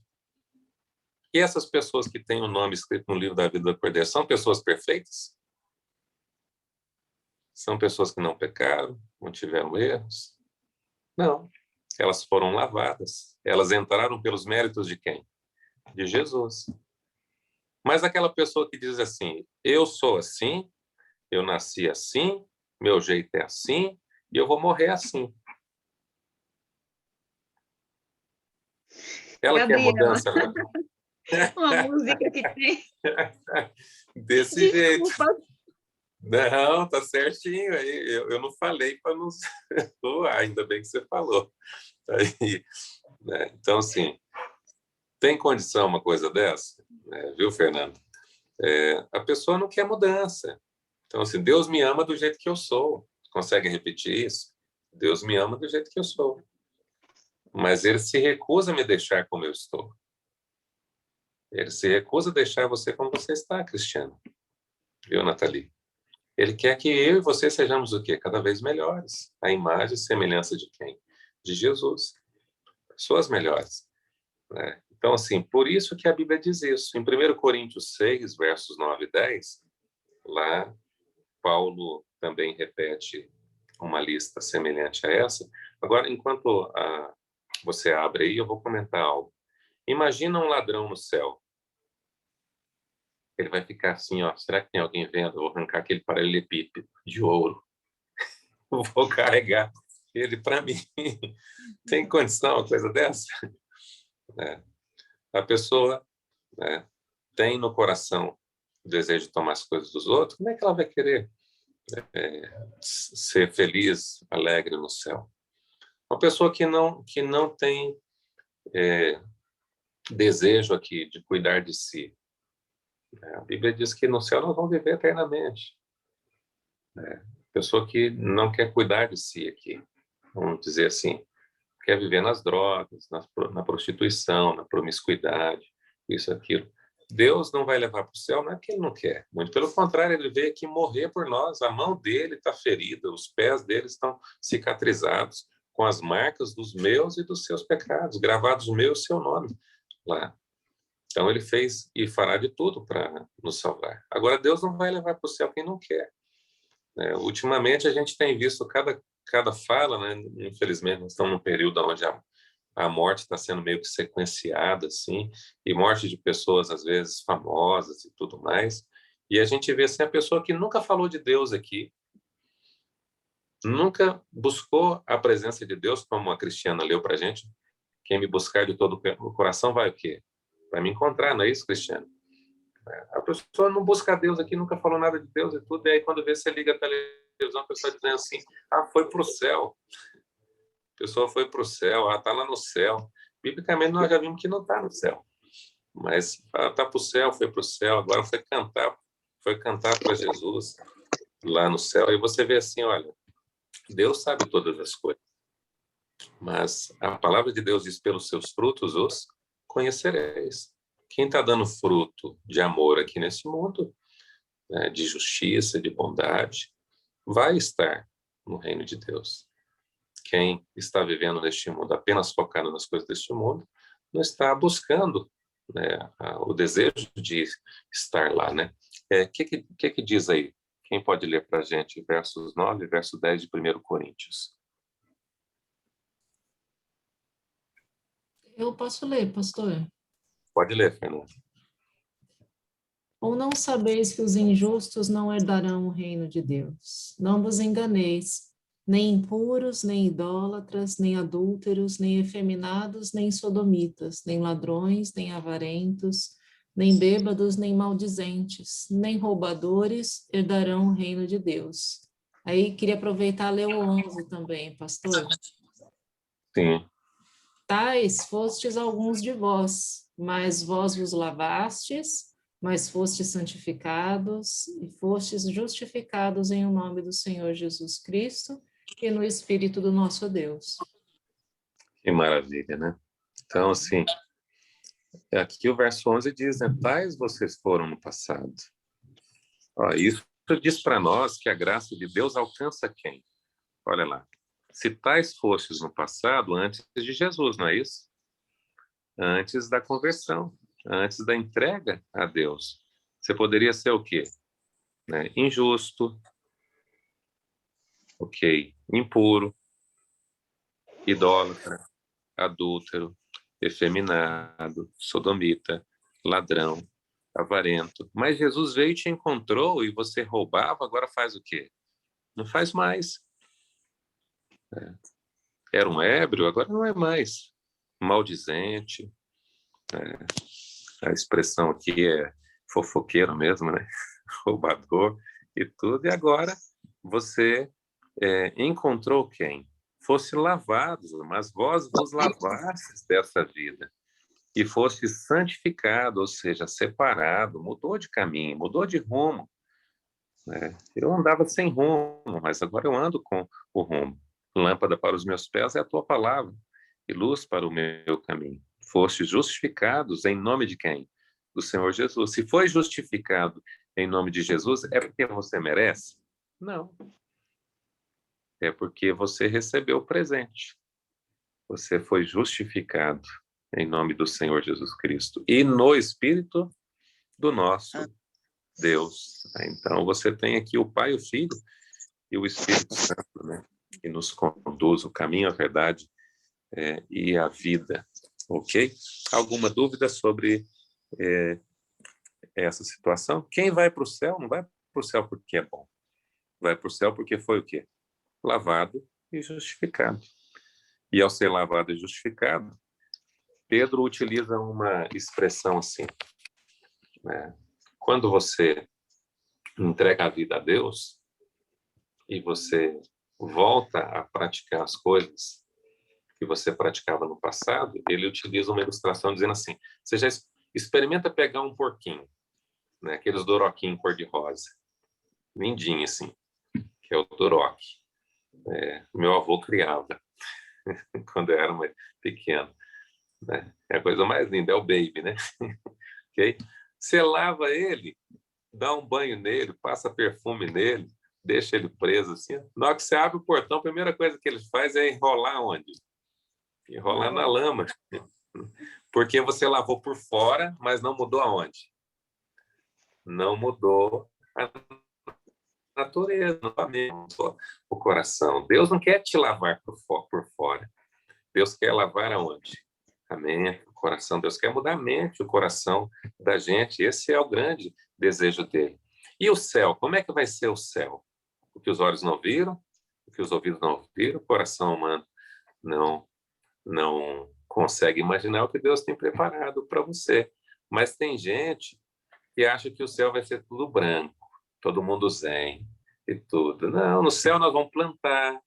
E essas pessoas que têm o nome escrito no livro da vida do Cordeiro são pessoas perfeitas? São pessoas que não pecaram, não tiveram erros? Não. Elas foram lavadas. Elas entraram pelos méritos de quem? De Jesus. Mas aquela pessoa que diz assim, eu sou assim, eu nasci assim, meu jeito é assim, e eu vou morrer assim. Ela quer Gabriela, mudança, né? uma música que tem. Desse jeito. Desculpa. Não, tá certinho. Eu não falei para não zoar, ainda bem que você falou. Aí, né? Então, assim, tem condição uma coisa dessa? Viu, Fernando? A pessoa não quer mudança. Então, assim, Deus me ama do jeito que eu sou. Consegue repetir isso? Deus me ama do jeito que eu sou. Mas ele se recusa a me deixar como eu estou. Ele se recusa a deixar você como você está, Cristiano. Viu, Nathalie? Ele quer que eu e você sejamos o quê? Cada vez melhores. A imagem e semelhança de quem? De Jesus. Pessoas melhores. Né? Então, assim, por isso que a Bíblia diz isso. Em 1 Coríntios 6, versos 9 e 10, lá, Paulo também repete uma lista semelhante a essa. Agora, enquanto você abre aí, eu vou comentar algo. Imagina um ladrão no céu. Ele vai ficar assim, ó, será que tem alguém vendo? Eu vou arrancar aquele paralelepípedo de ouro. Vou carregar ele para mim. Tem condição uma coisa dessa? A pessoa, né, tem no coração o desejo de tomar as coisas dos outros, como é que ela vai querer ser feliz, alegre no céu. Uma pessoa que não tem desejo aqui de cuidar de si. A Bíblia diz que no céu nós vamos viver eternamente. Pessoa que não quer cuidar de si aqui, vamos dizer assim, quer viver nas drogas, na prostituição, na promiscuidade, isso, aquilo. Deus não vai levar para o céu, não é que ele não quer. Muito pelo contrário, ele veio aqui morrer por nós. A mão dele está ferida, os pés dele estão cicatrizados com as marcas dos meus e dos seus pecados, gravados o meu e o seu nome lá. Então ele fez e fará de tudo para nos salvar. Agora, Deus não vai levar para o céu quem não quer. Ultimamente a gente tem visto cada fala, né? Infelizmente nós estamos num período onde a morte está sendo meio que sequenciada, assim, e morte de pessoas, às vezes, famosas e tudo mais. E a gente vê, assim, a pessoa que nunca falou de Deus aqui, nunca buscou a presença de Deus, como a Cristiana leu para a gente. Quem me buscar de todo o coração vai o quê? Vai me encontrar, não é isso, Cristiano? A pessoa não busca Deus aqui, nunca falou nada de Deus e tudo, e aí quando vê, você liga a televisão, a pessoa dizendo assim, foi para o céu. A pessoa foi para o céu, está lá no céu. Biblicamente nós já vimos que não está no céu. Mas está para o céu, foi para o céu, agora foi cantar para Jesus lá no céu. E você vê assim, olha, Deus sabe todas as coisas. Mas a palavra de Deus diz, pelos seus frutos os conhecereis. Quem está dando fruto de amor aqui nesse mundo, né, de justiça, de bondade, vai estar no reino de Deus. Quem está vivendo neste mundo apenas focado nas coisas deste mundo, não está buscando, né, o desejo de estar lá, né? Que diz aí? Quem pode ler para a gente versos 9 e verso 10 de 1 Coríntios? Eu posso ler, pastor. Pode ler, Fernando. Ou não sabeis que os injustos não herdarão o reino de Deus? Não vos enganeis, nem impuros, nem idólatras, nem adúlteros, nem efeminados, nem sodomitas, nem ladrões, nem avarentos, nem bêbados, nem maldizentes, nem roubadores herdarão o reino de Deus. Aí queria aproveitar e ler o 11 também, pastor. Sim. Tais fostes alguns de vós, mas vós vos lavastes, mas fostes santificados e fostes justificados em o nome do Senhor Jesus Cristo e no Espírito do nosso Deus. Que maravilha, né? Então, assim, aqui o verso 11 diz, né? Tais vocês foram no passado. Isso diz para nós que a graça de Deus alcança quem? Olha lá. Se tais fostes no passado, antes de Jesus, não é isso? Antes da conversão, antes da entrega a Deus. Você poderia ser o quê? Né? Injusto, ok, impuro, idólatra, adúltero, efeminado, sodomita, ladrão, avarento. Mas Jesus veio e te encontrou e você roubava, agora faz o quê? Não faz mais. Era um ébrio, agora não é mais. Maldizente. A expressão aqui é fofoqueiro mesmo, né? Roubador e tudo. E agora você encontrou quem? Fosse lavado, mas vós vos lavastes dessa vida e foste santificado, ou seja, separado, mudou de caminho, mudou de rumo. Né? Eu andava sem rumo, mas agora eu ando com o rumo. Lâmpada para os meus pés é a tua palavra e luz para o meu caminho. Foste justificados em nome de quem? Do Senhor Jesus. Se foi justificado em nome de Jesus, é porque você merece? Não. É porque você recebeu o presente. Você foi justificado em nome do Senhor Jesus Cristo e no Espírito do nosso Deus. Então, você tem aqui o Pai, o Filho e o Espírito Santo, né? Que nos conduz o caminho, a verdade e a vida. Ok? Alguma dúvida sobre essa situação? Quem vai para o céu não vai para o céu porque é bom. Vai para o céu porque foi o quê? Lavado e justificado. E ao ser lavado e justificado, Pedro utiliza uma expressão assim, né? Quando você entrega a vida a Deus, e você volta a praticar as coisas que você praticava no passado, ele utiliza uma ilustração dizendo assim, você já experimenta pegar um porquinho, né, aqueles doroquinhos cor-de-rosa, lindinho assim, que é o doroque. Meu avô criava quando eu era mais pequeno, né? É a coisa mais linda, é o baby, né? Okay? Você lava ele, dá um banho nele, passa perfume nele, deixa ele preso assim. Na hora que você abre o portão, a primeira coisa que ele faz é enrolar onde? Enrolar na lama. Porque você lavou por fora, mas não mudou aonde? Não mudou a natureza, não mudou o coração. Deus não quer te lavar por fora. Deus quer lavar aonde? A mente, o coração. Deus quer mudar a mente, o coração da gente. Esse é o grande desejo dele. E o céu? Como é que vai ser o céu? O que os olhos não viram, o que os ouvidos não ouviram, o coração humano não consegue imaginar o que Deus tem preparado para você. Mas tem gente que acha que o céu vai ser tudo branco, todo mundo zen e tudo. Não, no céu nós vamos plantar,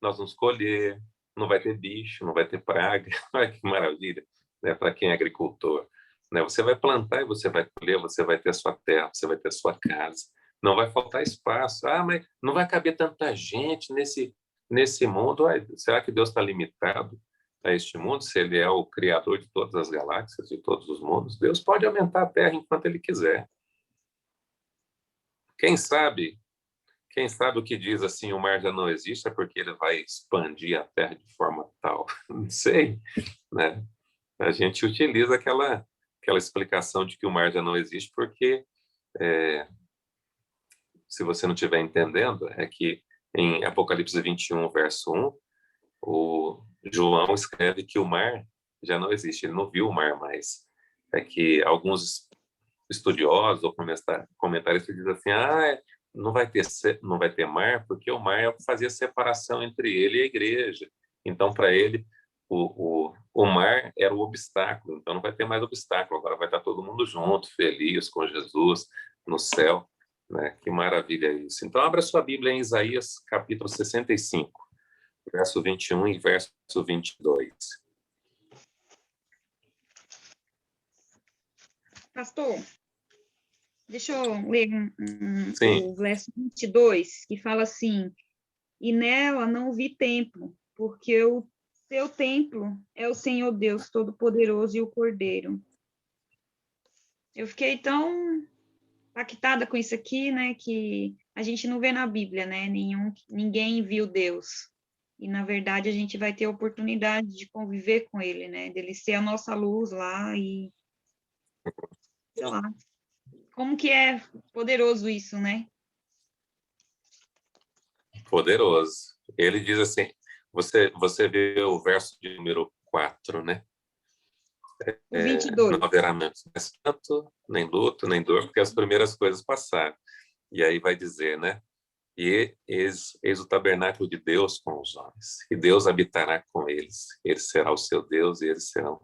nós vamos colher, não vai ter bicho, não vai ter praga. Olha que maravilha, né? Para quem é agricultor. Né? Você vai plantar e você vai colher, você vai ter a sua terra, você vai ter a sua casa. Não vai faltar espaço. Ah, mas não vai caber tanta gente nesse mundo. Será que Deus está limitado a este mundo? Se Ele é o criador de todas as galáxias, de todos os mundos, Deus pode aumentar a Terra enquanto Ele quiser. Quem sabe o que diz assim, o mar já não existe, é porque ele vai expandir a Terra de forma tal. Não sei, né? A gente utiliza aquela explicação de que o mar já não existe porque, se você não estiver entendendo, é que em Apocalipse 21, verso 1, o João escreve que o mar já não existe, ele não viu o mar mais. É que alguns estudiosos ou comentaristas dizem assim, não vai ter mar, porque o mar fazia separação entre ele e a igreja. Então, para ele, o mar era o obstáculo, então não vai ter mais obstáculo, agora vai estar todo mundo junto, feliz, com Jesus, no céu. Né? Que maravilha isso. Então, abra sua Bíblia em Isaías, capítulo 65, verso 21 e verso 22. Pastor, deixa eu ler Sim. o verso 22, que fala assim, e nela não vi templo, porque o seu templo é o Senhor Deus Todo-Poderoso e o Cordeiro. Eu fiquei tão impactada com isso aqui, né, que a gente não vê na Bíblia, né, ninguém viu Deus. E, na verdade, a gente vai ter a oportunidade de conviver com ele, né, dele ser a nossa luz lá e, sei lá, como que é poderoso isso, né? Poderoso. Ele diz assim, você vê o verso de número 4, né? O 22. Não haverá mais tanto, nem luto, nem dor, porque as primeiras coisas passaram. E aí vai dizer, né? E eis o tabernáculo de Deus com os homens, e Deus habitará com eles, ele será o seu Deus e eles serão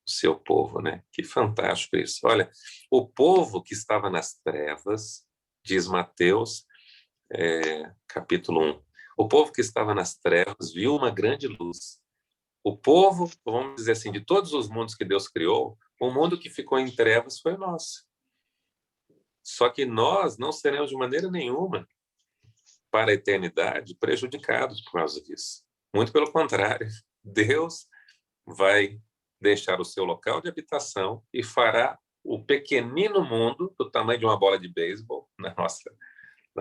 o seu povo, né? Que fantástico isso. Olha, o povo que estava nas trevas, diz Mateus, capítulo 1, o povo que estava nas trevas viu uma grande luz. O povo, vamos dizer assim, de todos os mundos que Deus criou, o mundo que ficou em trevas foi o nosso. Só que nós não seremos de maneira nenhuma para a eternidade prejudicados por causa disso. Muito pelo contrário, Deus vai deixar o seu local de habitação e fará o pequenino mundo do tamanho de uma bola de beisebol na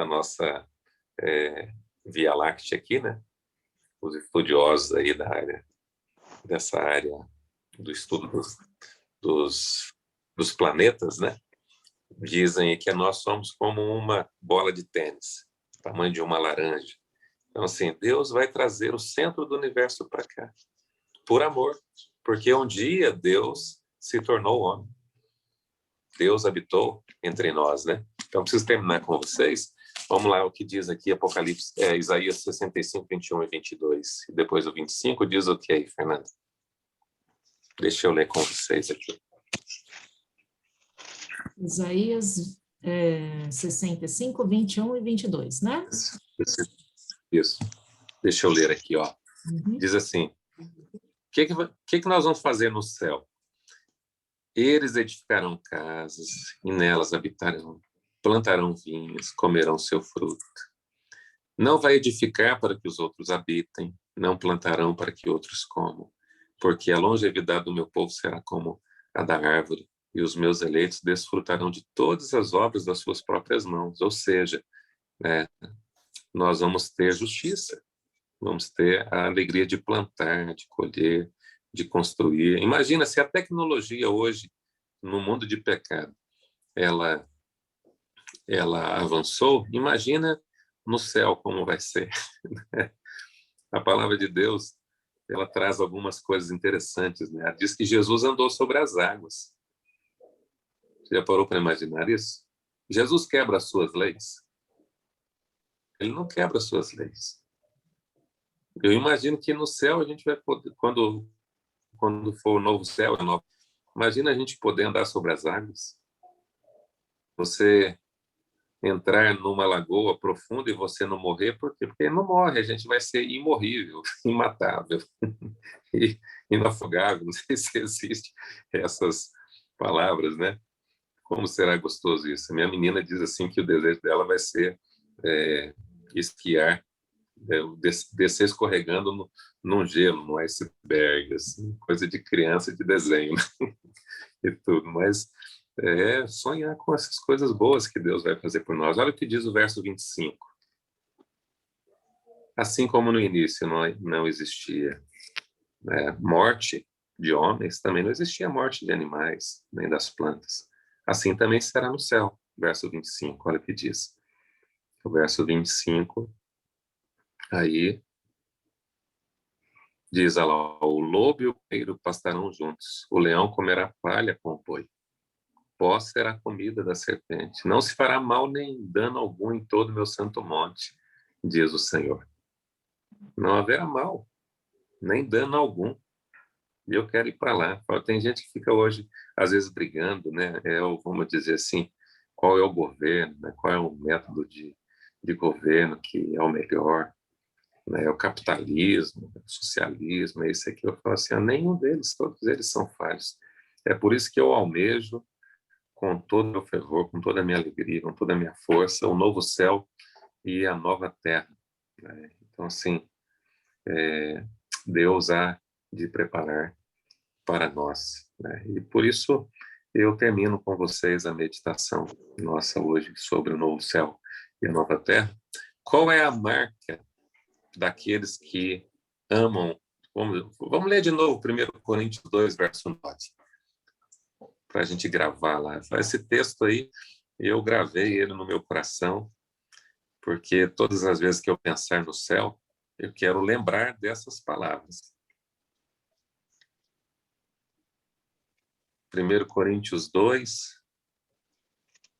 nossa Via Láctea aqui, né? Os estudiosos aí dessa área do estudo dos planetas, né? Dizem que nós somos como uma bola de tênis, tamanho de uma laranja. Então, assim, Deus vai trazer o centro do universo para cá, por amor, porque um dia Deus se tornou homem. Deus habitou entre nós, né? Então, preciso terminar com vocês. Vamos lá, o que diz aqui Apocalipse, Isaías 65, 21 e 22. E depois o 25 diz o que aí, Fernanda? Deixa eu ler com vocês aqui. Isaías 65, 21 e 22, né? Isso. Deixa eu ler aqui, ó. Uhum. Diz assim: o que nós vamos fazer no céu? Eles edificarão casas e nelas habitarão, plantarão vinhas, comerão seu fruto. Não vai edificar para que os outros habitem, não plantarão para que outros comam, porque a longevidade do meu povo será como a da árvore, e os meus eleitos desfrutarão de todas as obras das suas próprias mãos. Ou seja, nós vamos ter justiça, vamos ter a alegria de plantar, de colher, de construir. Imagina se a tecnologia hoje, no mundo de pecado, ela avançou, imagina no céu como vai ser. A palavra de Deus, ela traz algumas coisas interessantes, né? Ela diz que Jesus andou sobre as águas. Você já parou para imaginar isso? Jesus quebra as suas leis? Ele não quebra as suas leis. Eu imagino que no céu a gente vai poder, quando for o novo céu, imagina a gente poder andar sobre as águas. Você entrar numa lagoa profunda e você não morrer, por quê? Porque não morre, a gente vai ser imorrível, imatável, e inafogável. Não sei se existe essas palavras, né? Como será gostoso isso? Minha menina diz assim que o desejo dela vai ser esquiar, descer escorregando num gelo, no iceberg, assim, coisa de criança de desenho e tudo, mas sonhar com essas coisas boas que Deus vai fazer por nós. Olha o que diz o verso 25. Assim como no início não existia morte de homens, também não existia morte de animais, nem das plantas. Assim também será no céu. Verso 25, olha o que diz. O verso 25, aí diz lá, o lobo e o cordeiro pastarão juntos, o leão comerá palha com o boi. Pó será comida da serpente. Não se fará mal nem dano algum em todo o meu santo monte, diz o Senhor. Não haverá mal, nem dano algum. E eu quero ir para lá. Tem gente que fica hoje, às vezes, brigando, né? Vamos dizer assim, qual é o governo, né? Qual é o método de governo que é o melhor, né? É o capitalismo, é o socialismo, é isso aqui. Eu falo assim, nenhum deles, todos eles são falhos. É por isso que eu almejo, com todo o meu fervor, com toda a minha alegria, com toda a minha força, o novo céu e a nova terra, né? Então, assim, Deus há de preparar para nós, né? E por isso eu termino com vocês a meditação nossa hoje sobre o novo céu e a nova terra. Qual é a marca daqueles que amam? Vamos ler de novo 1 Coríntios 2, verso 9, para a gente gravar lá. Esse texto aí, eu gravei ele no meu coração, porque todas as vezes que eu pensar no céu, eu quero lembrar dessas palavras. 1 Coríntios 2,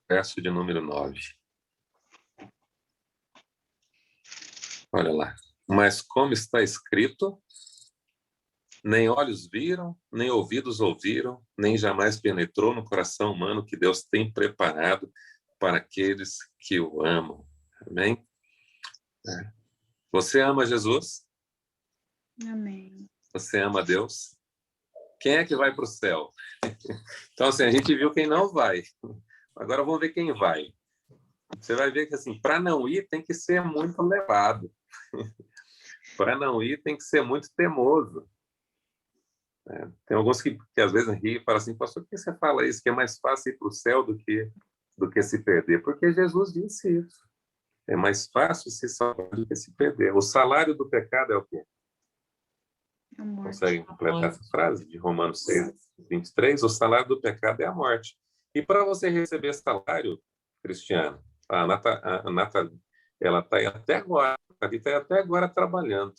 verso de número 9. Olha lá. Mas como está escrito, nem olhos viram, nem ouvidos ouviram, nem jamais penetrou no coração humano que Deus tem preparado para aqueles que o amam. Amém? Você ama Jesus? Amém. Você ama Deus? Quem é que vai para o céu? Então, assim, a gente viu quem não vai. Agora vamos ver quem vai. Você vai ver que, assim, para não ir tem que ser muito levado. Para não ir tem que ser muito temoso. Tem alguns que às vezes riem e falam assim, pastor, por que você fala isso? Que é mais fácil ir para o céu do que se perder. Porque Jesus disse isso. É mais fácil se salvar do que se perder. O salário do pecado é o quê? Conseguem completar essa frase de Romanos 6, 23? O salário do pecado é a morte. E para você receber salário, Cristiano, a Nathalie, ela está até agora, está até agora trabalhando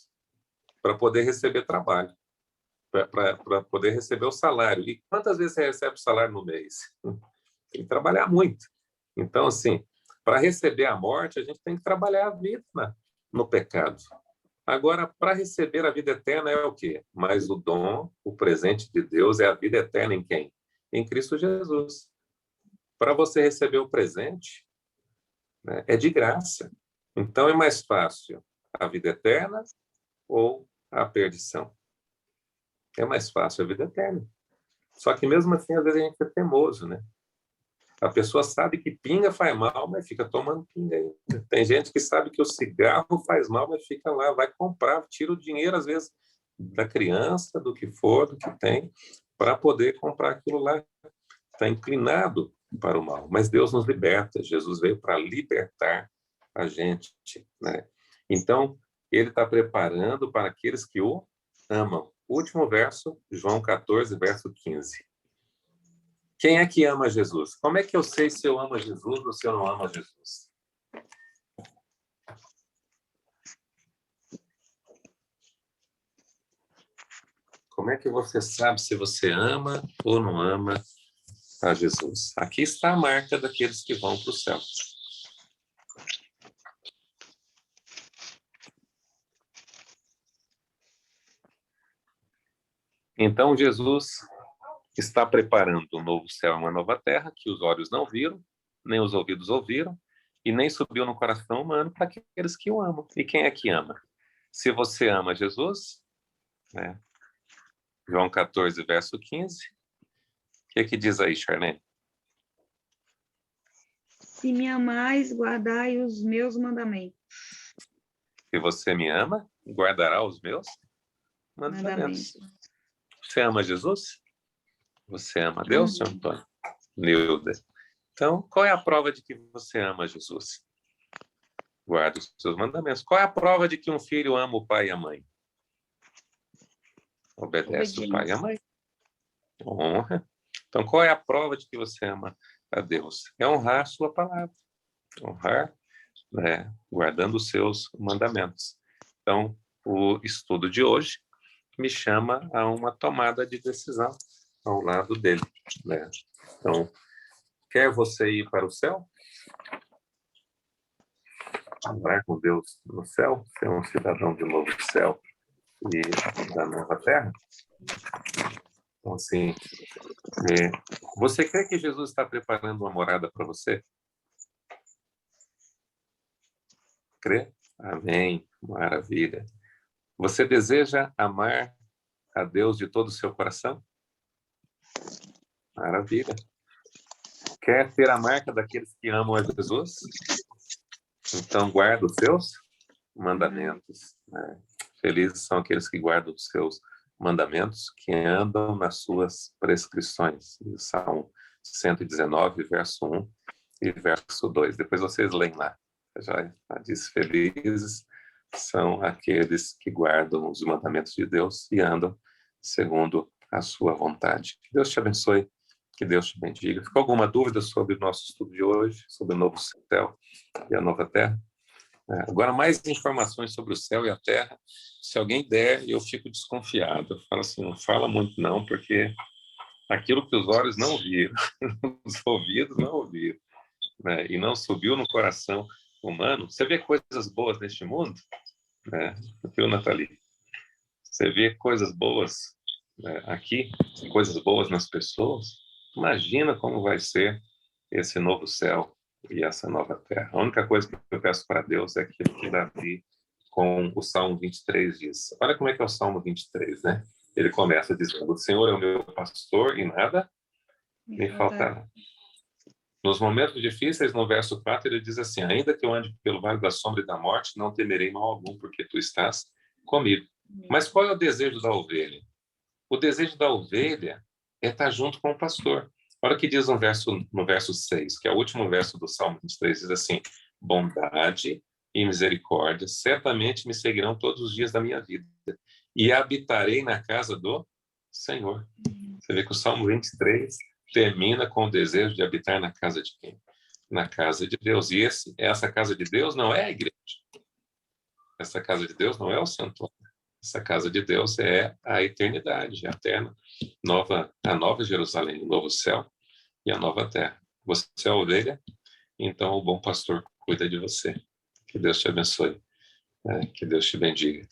para poder receber trabalho, para poder receber o salário. E quantas vezes você recebe o salário no mês? Tem que trabalhar muito. Então, assim, para receber a morte, a gente tem que trabalhar a vida no pecado. Agora, para receber a vida eterna é o quê? Mas o dom, o presente de Deus é a vida eterna em quem? Em Cristo Jesus. Para você receber o presente, né, é de graça. Então, é mais fácil A vida eterna ou a perdição? É mais fácil a vida eterna. Só que mesmo assim, às vezes a gente é teimoso, né? A pessoa sabe que pinga faz mal, mas fica tomando pinga ainda. Tem gente que sabe que o cigarro faz mal, mas fica lá, vai comprar, tira o dinheiro, às vezes, da criança, do que for, do que tem, para poder comprar aquilo lá. Está inclinado para o mal. Mas Deus nos liberta. Jesus veio para libertar a gente, né? Então, ele está preparando para aqueles que o amam. Último verso, João 14, verso 15. Quem é que ama Jesus? Como é que eu sei se eu amo Jesus ou se eu não amo Jesus? Como é que você sabe se você ama ou não ama a Jesus? Aqui está a marca daqueles que vão para o céu. Então, Jesus está preparando um novo céu e uma nova terra que os olhos não viram, nem os ouvidos ouviram, e nem subiu no coração humano para aqueles que o amam. E quem é que ama? Se você ama Jesus, né? João 14, verso 15. O que diz aí, Charlene? Se me amais, guardai os meus mandamentos. Se você me ama, guardará os meus mandamentos. Você ama Jesus? Você ama Deus, seu Antônio? Neuda. Então, qual é a prova de que você ama Jesus? Guarda os seus mandamentos. Qual é a prova de que um filho ama o pai e a mãe? Obedece o pai e a mãe. Honra. Então, qual é a prova de que você ama a Deus? É honrar a sua palavra. Honrar, né, guardando os seus mandamentos. Então, o estudo de hoje me chama a uma tomada de decisão ao lado dele, né? Então, quer você ir para o céu? Andar com Deus no céu? Ser um cidadão de um novo céu e da nova terra? Então, assim, você crê que Jesus está preparando uma morada para você? Crê? Amém. Maravilha. Você deseja amar a Deus de todo o seu coração? Maravilha. Quer ter a marca daqueles que amam a Jesus? Então, guarda os seus mandamentos, né? Felizes são aqueles que guardam os seus mandamentos, que andam nas suas prescrições. Salmo 119, verso 1 e verso 2. Depois vocês leem lá. Já diz: felizes são aqueles que guardam os mandamentos de Deus e andam segundo a sua vontade. Que Deus te abençoe, que Deus te bendiga. Ficou alguma dúvida sobre o nosso estudo de hoje, sobre o novo céu e a nova terra? Agora, mais informações sobre o céu e a terra, se alguém der, eu fico desconfiado. Eu falo assim, não fala muito não, porque aquilo que os olhos não viram, os ouvidos não ouviram, né, e não subiu no coração humano. Você vê coisas boas neste mundo, né? Viu, Nathalie? Você vê coisas boas, né, aqui, coisas boas nas pessoas. Imagina como vai ser esse novo céu e essa nova terra. A única coisa que eu peço para Deus é aquilo que Davi, com o Salmo 23, diz. Olha como é que é o Salmo 23, né? Ele começa dizendo: o Senhor é o meu pastor e nada me faltará. Nos momentos difíceis, no verso 4, ele diz assim: ainda que eu ande pelo vale da sombra e da morte, não temerei mal algum, porque tu estás comigo. Mas qual é o desejo da ovelha? O desejo da ovelha é estar junto com o pastor. Olha o que diz no verso 6, que é o último verso do Salmo 23, diz assim: bondade e misericórdia certamente me seguirão todos os dias da minha vida, e habitarei na casa do Senhor. Você vê que o Salmo 23 termina com o desejo de habitar na casa de quem? Na casa de Deus. E essa casa de Deus não é a igreja. Essa casa de Deus não é o santuário. Essa casa de Deus é a eternidade, a eterna, a nova Jerusalém, o novo céu e a nova terra. Você é a ovelha, então o bom pastor cuida de você. Que Deus te abençoe, que Deus te bendiga.